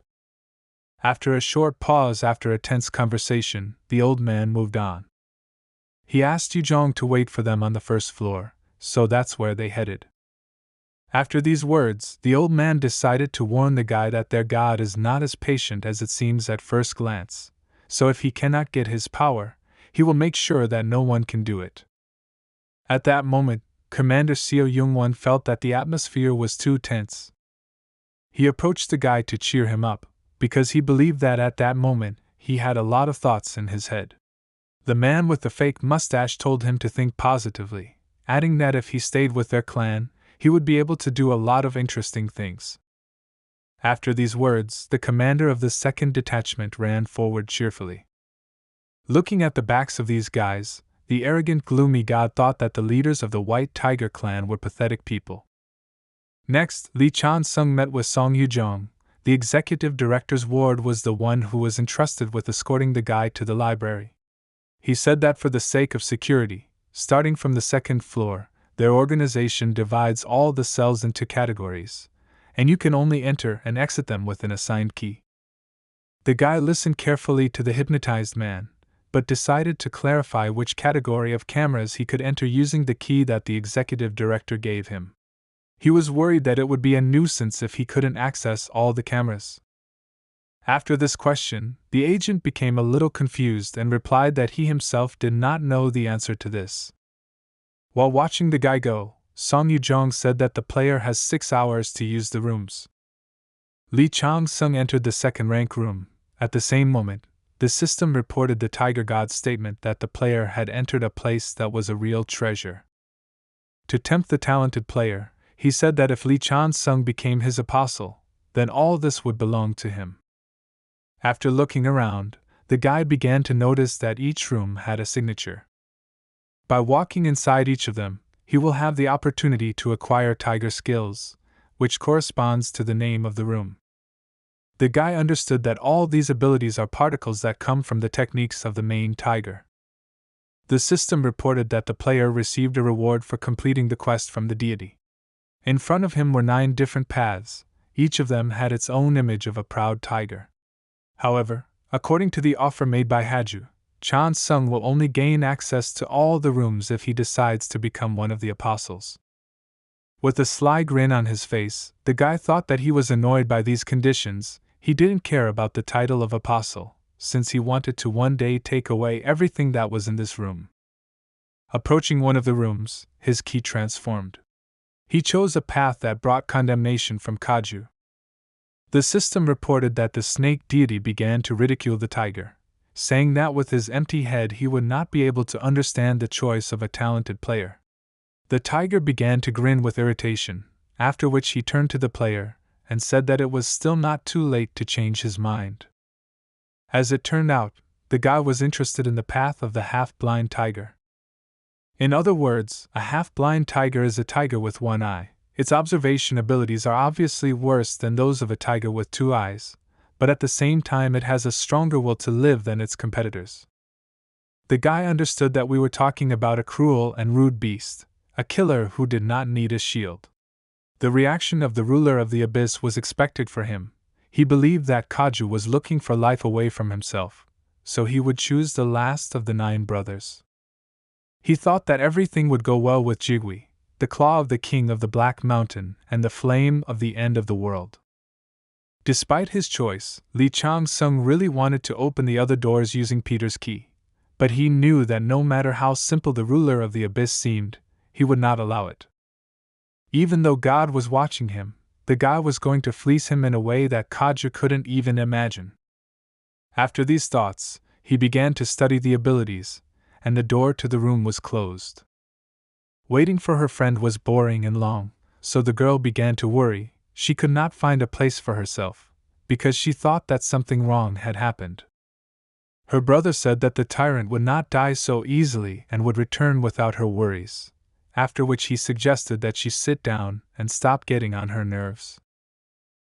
After a short pause after a tense conversation, the old man moved on. He asked Yuzhong to wait for them on the first floor, so that's where they headed. After these words, the old man decided to warn the guy that their god is not as patient as it seems at first glance, so if he cannot get his power, he will make sure that no one can do it. At that moment, Commander Seo Young-won felt that the atmosphere was too tense. He approached the guy to cheer him up, because he believed that at that moment, he had a lot of thoughts in his head. The man with the fake mustache told him to think positively, adding that if he stayed with their clan, he would be able to do a lot of interesting things. After these words, the commander of the second detachment ran forward cheerfully. Looking at the backs of these guys, the arrogant, gloomy god thought that the leaders of the White Tiger clan were pathetic people. Next, Lee Chan-sung met with Song Yu-jong. The executive director's ward was the one who was entrusted with escorting the guy to the library. He said that for the sake of security, starting from the second floor, their organization divides all the cells into categories, and you can only enter and exit them with an assigned key. The guy listened carefully to the hypnotized man, but decided to clarify which category of cameras he could enter using the key that the executive director gave him. He was worried that it would be a nuisance if he couldn't access all the cameras. After this question, the agent became a little confused and replied that he himself did not know the answer to this. While watching the guy go, Song Yu-jong said that the player has 6 hours to use the rooms. Lee Chang-sung entered the second rank room. At the same moment, the system reported the Tiger God's statement that the player had entered a place that was a real treasure. To tempt the talented player, he said that if Lee Chan-sung became his apostle, then all this would belong to him. After looking around, the guy began to notice that each room had a signature. By walking inside each of them, he will have the opportunity to acquire tiger skills, which corresponds to the name of the room. The guy understood that all these abilities are particles that come from the techniques of the main tiger. The system reported that the player received a reward for completing the quest from the deity. In front of him were 9 different paths, each of them had its own image of a proud tiger. However, according to the offer made by Haju, Chan-sung will only gain access to all the rooms if he decides to become one of the apostles. With a sly grin on his face, the guy thought that he was annoyed by these conditions. He didn't care about the title of apostle, since he wanted to one day take away everything that was in this room. Approaching one of the rooms, his ki transformed. He chose a path that brought condemnation from Kaju. The system reported that the snake deity began to ridicule the tiger, saying that with his empty head he would not be able to understand the choice of a talented player. The tiger began to grin with irritation, after which he turned to the player and said that it was still not too late to change his mind. As it turned out, the guy was interested in the path of the half-blind tiger. In other words, a half-blind tiger is a tiger with one eye. Its observation abilities are obviously worse than those of a tiger with 2 eyes, but at the same time it has a stronger will to live than its competitors. The guy understood that we were talking about a cruel and rude beast, a killer who did not need a shield. The reaction of the ruler of the abyss was expected for him. He believed that Kaju was looking for life away from himself, so he would choose the last of the 9 brothers. He thought that everything would go well with Jigwi, the claw of the king of the Black Mountain and the flame of the end of the world. Despite his choice, Lee Chang-sung really wanted to open the other doors using Peter's key, but he knew that no matter how simple the ruler of the abyss seemed, he would not allow it. Even though God was watching him, the guy was going to fleece him in a way that Kaju couldn't even imagine. After these thoughts, he began to study the abilities, and the door to the room was closed. Waiting for her friend was boring and long, so the girl began to worry. She could not find a place for herself, because she thought that something wrong had happened. Her brother said that the tyrant would not die so easily and would return without her worries, after which he suggested that she sit down and stop getting on her nerves.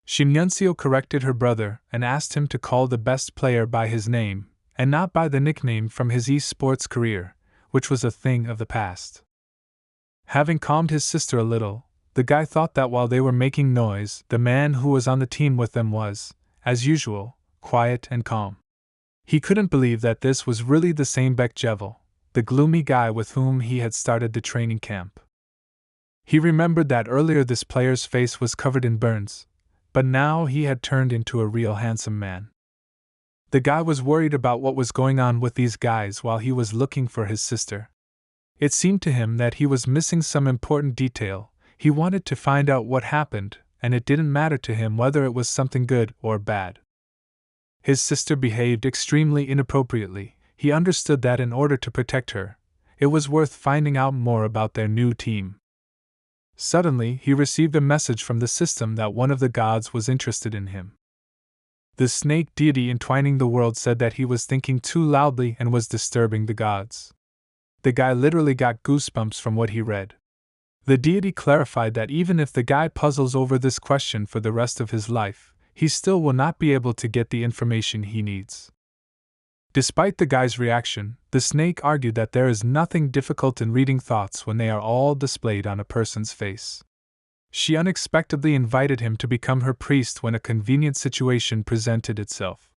Shin Yunseo corrected her brother and asked him to call the best player by his name, and not by the nickname from his esports career, which was a thing of the past. Having calmed his sister a little, the guy thought that while they were making noise, the man who was on the team with them was, as usual, quiet and calm. He couldn't believe that this was really the same Baek Jevel, the gloomy guy with whom he had started the training camp. He remembered that earlier this player's face was covered in burns, but now he had turned into a real handsome man. The guy was worried about what was going on with these guys while he was looking for his sister. It seemed to him that he was missing some important detail. He wanted to find out what happened, and it didn't matter to him whether it was something good or bad. His sister behaved extremely inappropriately. He understood that in order to protect her, it was worth finding out more about their new team. Suddenly, he received a message from the system that one of the gods was interested in him. The snake deity entwining the world said that he was thinking too loudly and was disturbing the gods. The guy literally got goosebumps from what he read. The deity clarified that even if the guy puzzles over this question for the rest of his life, he still will not be able to get the information he needs. Despite the guy's reaction, the snake argued that there is nothing difficult in reading thoughts when they are all displayed on a person's face. She unexpectedly invited him to become her priest when a convenient situation presented itself.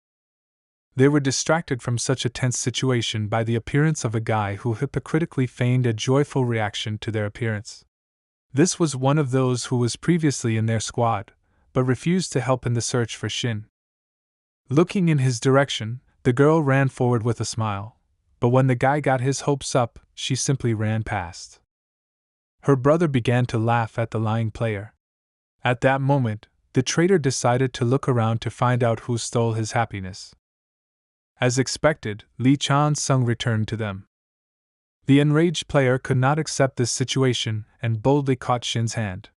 They were distracted from such a tense situation by the appearance of a guy who hypocritically feigned a joyful reaction to their appearance. This was one of those who was previously in their squad, but refused to help in the search for Shin. Looking in his direction, the girl ran forward with a smile, but when the guy got his hopes up, she simply ran past. Her brother began to laugh at the lying player. At that moment, the traitor decided to look around to find out who stole his happiness. As expected, Lee Chan-sung returned to them. The enraged player could not accept this situation and boldly caught Shin's hand.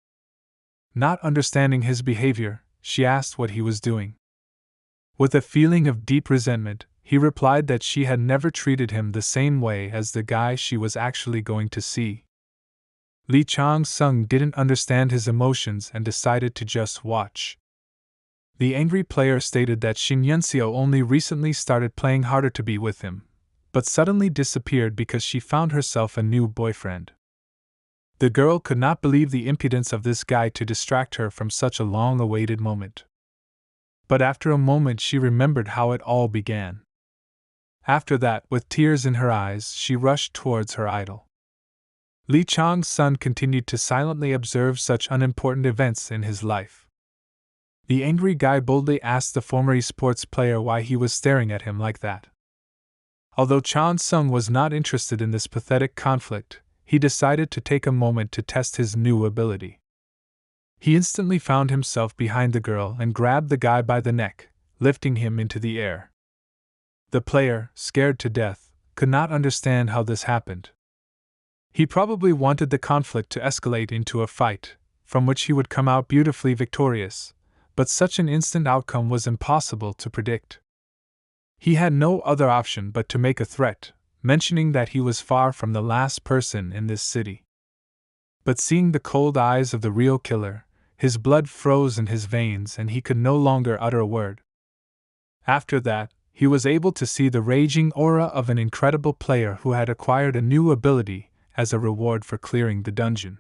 Not understanding his behavior, she asked what he was doing. With a feeling of deep resentment, he replied that she had never treated him the same way as the guy she was actually going to see. Lee Chang-sung didn't understand his emotions and decided to just watch. The angry player stated that Shin Yunseo only recently started playing harder to be with him, but suddenly disappeared because she found herself a new boyfriend. The girl could not believe the impudence of this guy to distract her from such a long-awaited moment. But after a moment she remembered how it all began. After that, with tears in her eyes, she rushed towards her idol. Lee Chang-sun continued to silently observe such unimportant events in his life. The angry guy boldly asked the former esports player why he was staring at him like that. Although Chan-sung was not interested in this pathetic conflict, he decided to take a moment to test his new ability. He instantly found himself behind the girl and grabbed the guy by the neck, lifting him into the air. The player, scared to death, could not understand how this happened. He probably wanted the conflict to escalate into a fight, from which he would come out beautifully victorious, but such an instant outcome was impossible to predict. He had no other option but to make a threat, mentioning that he was far from the last person in this city. But seeing the cold eyes of the real killer, his blood froze in his veins and he could no longer utter a word. After that, he was able to see the raging aura of an incredible player who had acquired a new ability as a reward for clearing the dungeon.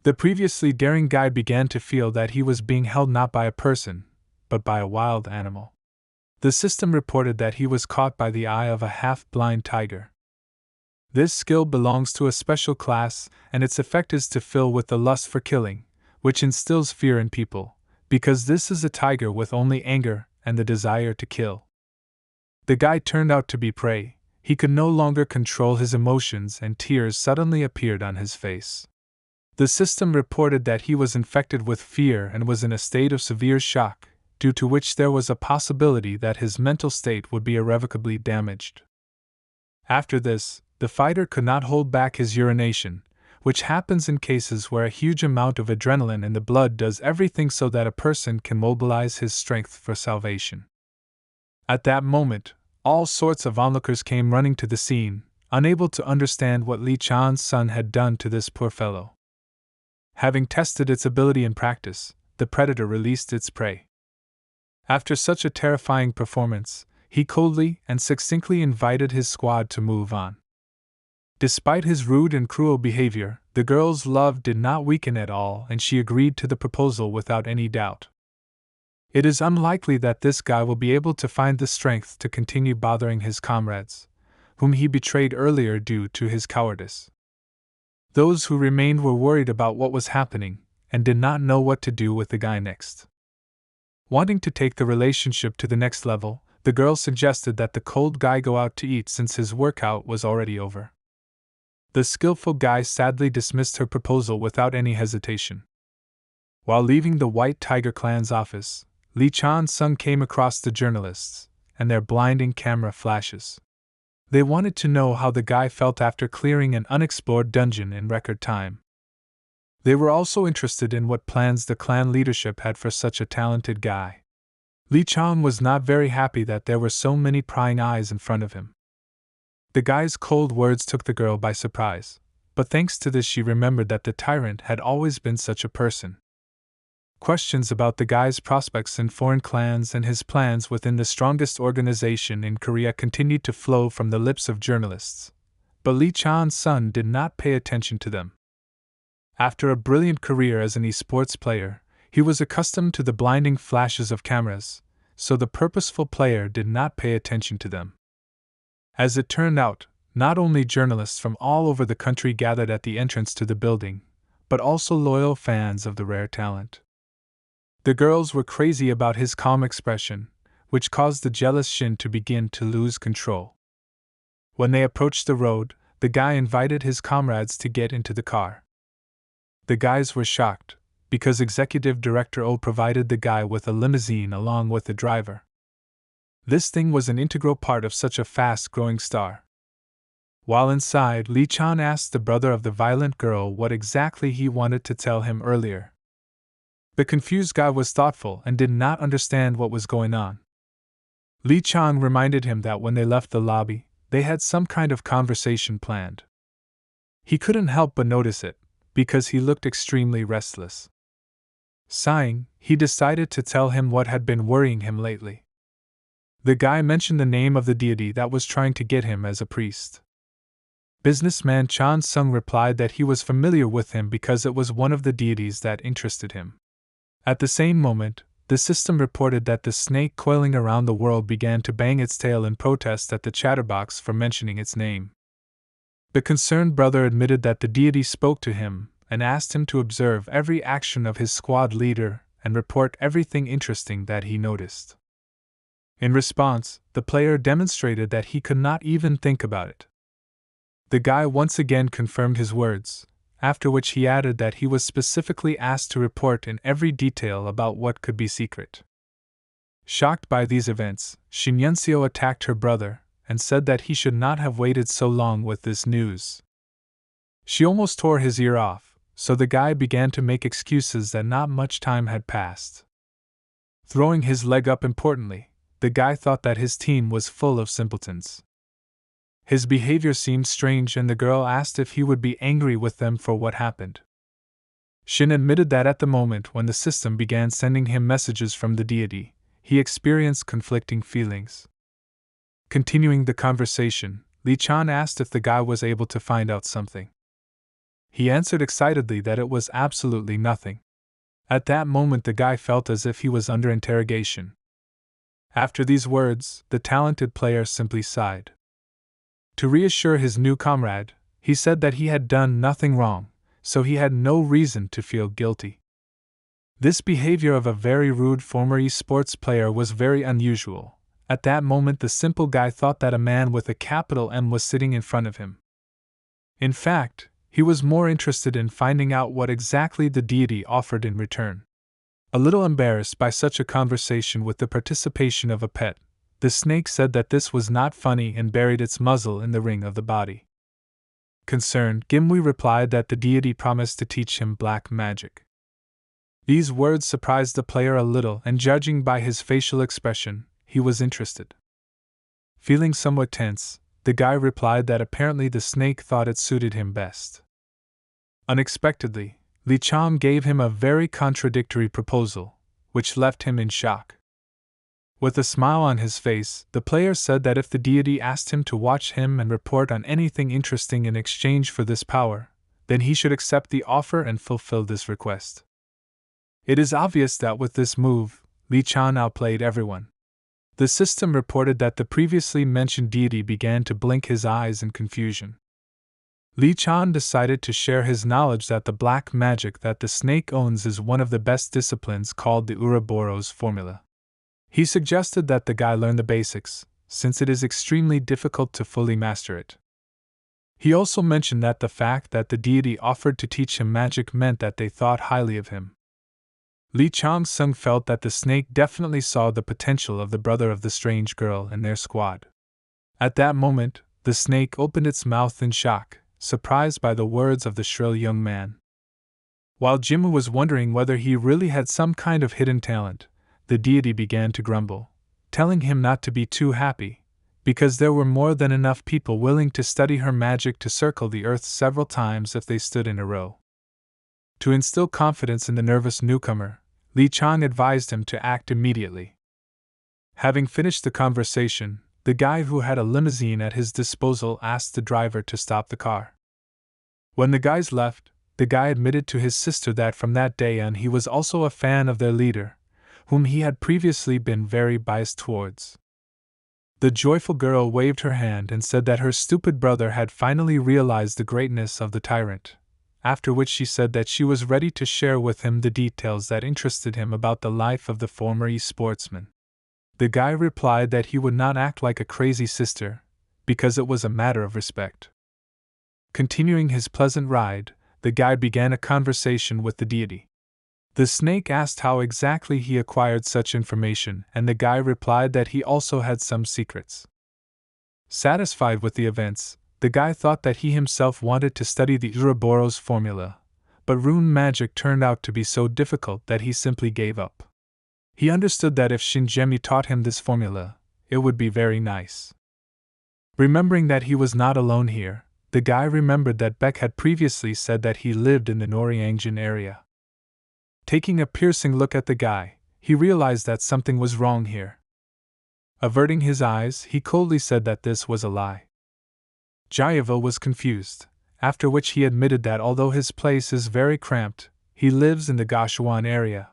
The previously daring guy began to feel that he was being held not by a person, but by a wild animal. The system reported that he was caught by the eye of a half-blind tiger. This skill belongs to a special class, and its effect is to fill with the lust for killing, which instills fear in people, because this is a tiger with only anger and the desire to kill. The guy turned out to be prey. He could no longer control his emotions and tears suddenly appeared on his face. The system reported that he was infected with fear and was in a state of severe shock, due to which there was a possibility that his mental state would be irrevocably damaged. After this, the fighter could not hold back his urination, which happens in cases where a huge amount of adrenaline in the blood does everything so that a person can mobilize his strength for salvation. At that moment, all sorts of onlookers came running to the scene, unable to understand what Lee Chan-sun had done to this poor fellow. Having tested its ability in practice, the predator released its prey. After such a terrifying performance, he coldly and succinctly invited his squad to move on. Despite his rude and cruel behavior, the girl's love did not weaken at all and she agreed to the proposal without any doubt. It is unlikely that this guy will be able to find the strength to continue bothering his comrades, whom he betrayed earlier due to his cowardice. Those who remained were worried about what was happening and did not know what to do with the guy next. Wanting to take the relationship to the next level, the girl suggested that the cold guy go out to eat since his workout was already over. The skillful guy sadly dismissed her proposal without any hesitation. While leaving the White Tiger Clan's office, Lee Chan-sung came across the journalists and their blinding camera flashes. They wanted to know how the guy felt after clearing an unexplored dungeon in record time. They were also interested in what plans the clan leadership had for such a talented guy. Lee Chan was not very happy that there were so many prying eyes in front of him. The guy's cold words took the girl by surprise, but thanks to this she remembered that the tyrant had always been such a person. Questions about the guy's prospects in foreign clans and his plans within the strongest organization in Korea continued to flow from the lips of journalists, but Lee Chan-sung did not pay attention to them. After a brilliant career as an esports player, he was accustomed to the blinding flashes of cameras, so the purposeful player did not pay attention to them. As it turned out, not only journalists from all over the country gathered at the entrance to the building, but also loyal fans of the rare talent. The girls were crazy about his calm expression, which caused the jealous Shin to begin to lose control. When they approached the road, the guy invited his comrades to get into the car. The guys were shocked, because Executive Director Oh provided the guy with a limousine along with the driver. This thing was an integral part of such a fast-growing star. While inside, Lee Chan asked the brother of the violent girl what exactly he wanted to tell him earlier. The confused guy was thoughtful and did not understand what was going on. Lee Chan reminded him that when they left the lobby, they had some kind of conversation planned. He couldn't help but notice it, because he looked extremely restless. Sighing, he decided to tell him what had been worrying him lately. The guy mentioned the name of the deity that was trying to get him as a priest. Businessman Chan-sung replied that he was familiar with him because it was one of the deities that interested him. At the same moment, the system reported that the snake coiling around the world began to bang its tail in protest at the chatterbox for mentioning its name. The concerned brother admitted that the deity spoke to him and asked him to observe every action of his squad leader and report everything interesting that he noticed. In response, the player demonstrated that he could not even think about it. The guy once again confirmed his words, after which he added that he was specifically asked to report in every detail about what could be secret. Shocked by these events, Shin Yun-seo attacked her brother and said that he should not have waited so long with this news. She almost tore his ear off, so the guy began to make excuses that not much time had passed. Throwing his leg up importantly, the guy thought that his team was full of simpletons. His behavior seemed strange and the girl asked if he would be angry with them for what happened. Shin admitted that at the moment when the system began sending him messages from the deity, he experienced conflicting feelings. Continuing the conversation, Lee Chan asked if the guy was able to find out something. He answered excitedly that it was absolutely nothing. At that moment the guy felt as if he was under interrogation. After these words, the talented player simply sighed. To reassure his new comrade, he said that he had done nothing wrong, so he had no reason to feel guilty. This behavior of a very rude former esports player was very unusual. At that moment the simple guy thought that a man with a capital M was sitting in front of him. In fact, he was more interested in finding out what exactly the deity offered in return. A little embarrassed by such a conversation with the participation of a pet, the snake said that this was not funny and buried its muzzle in the ring of the body. Concerned, Gimwi replied that the deity promised to teach him black magic. These words surprised the player a little, and judging by his facial expression, he was interested. Feeling somewhat tense, the guy replied that apparently the snake thought it suited him best. Unexpectedly, Lee Chan gave him a very contradictory proposal, which left him in shock. With a smile on his face, the player said that if the deity asked him to watch him and report on anything interesting in exchange for this power, then he should accept the offer and fulfill this request. It is obvious that with this move, Lee Chan outplayed everyone. The system reported that the previously mentioned deity began to blink his eyes in confusion. Li Chan decided to share his knowledge that the black magic that the snake owns is one of the best disciplines called the Ouroboros formula. He suggested that the guy learn the basics, since it is extremely difficult to fully master it. He also mentioned that the fact that the deity offered to teach him magic meant that they thought highly of him. Li Chang-sung felt that the snake definitely saw the potential of the brother of the strange girl in their squad. At that moment, the snake opened its mouth in shock, surprised by the words of the shrill young man. While Jimmu was wondering whether he really had some kind of hidden talent, the deity began to grumble, telling him not to be too happy, because there were more than enough people willing to study her magic to circle the earth several times if they stood in a row. To instill confidence in the nervous newcomer, Li Chang advised him to act immediately. Having finished the conversation, the guy who had a limousine at his disposal asked the driver to stop the car. When the guys left, the guy admitted to his sister that from that day on he was also a fan of their leader, whom he had previously been very biased towards. The joyful girl waved her hand and said that her stupid brother had finally realized the greatness of the tyrant, after which she said that she was ready to share with him the details that interested him about the life of the former e-sportsman. The guy replied that he would not act like a crazy sister, because it was a matter of respect. Continuing his pleasant ride, the guy began a conversation with the deity. The snake asked how exactly he acquired such information, and the guy replied that he also had some secrets. Satisfied with the events, the guy thought that he himself wanted to study the Ouroboros formula, but rune magic turned out to be so difficult that he simply gave up. He understood that if Shinjemi taught him this formula, it would be very nice. Remembering that he was not alone here, the guy remembered that Beck had previously said that he lived in the Noriangjin area. Taking a piercing look at the guy, he realized that something was wrong here. Averting his eyes, he coldly said that this was a lie. Jayava was confused, after which he admitted that although his place is very cramped, he lives in the Gashuan area.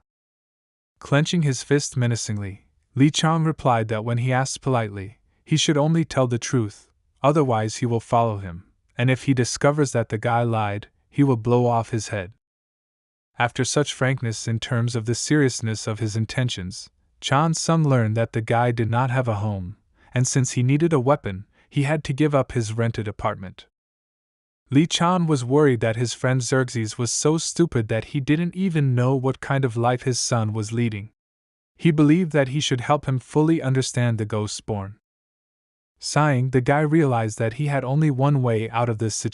Clenching his fist menacingly, Li Chang replied that when he asked politely, he should only tell the truth, otherwise he will follow him, and if he discovers that the guy lied, he will blow off his head. After such frankness in terms of the seriousness of his intentions, Chan Sung learned that the guy did not have a home, and since he needed a weapon, he had to give up his rented apartment. Li Chan was worried that his friend Xerxes was so stupid that he didn't even know what kind of life his son was leading. He believed that he should help him fully understand the ghosts born. Sighing, the guy realized that he had only one way out of this situation.